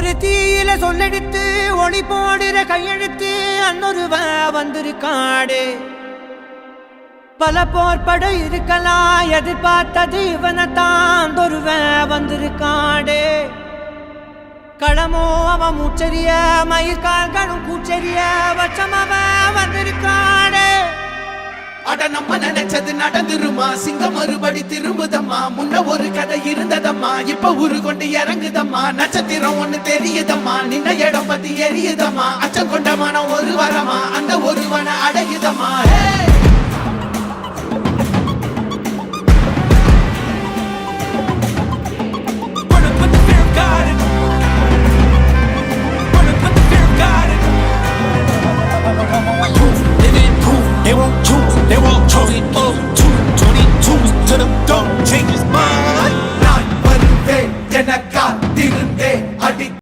ஒரு தீயில சொல்லெடுத்து ஒளி போடுற கையெழுத்து அன்னொருவ வந்திருக்காடே. பல போர்பட இருக்கலாம் எதிர்பார்த்தது இவனைத்தான் ஒருவ வந்திருக்காடே. களமோ அவன் மூச்சரிய மயிர்கால்களும் கூச்சரிய வச்சம் அவன் வந்திருக்காடே. அட நம்ம நினைச்சது நடந்துருமா, சிங்கம் மறுபடி திரும்புதம்மா. முன்ன ஒரு கதை இருந்ததம்மா, இப்ப ஊரு கொண்டு இறங்குதம்மா. நட்சத்திரம் ஒண்ணு தெரியுதம்மா, நின்ன இடம் பத்தி எரியுதம்மா. அச்சம் கொண்ட மனம் ஒரு வரமா, அந்த ஒருவனை அடையுதம்மா. Put the fear of God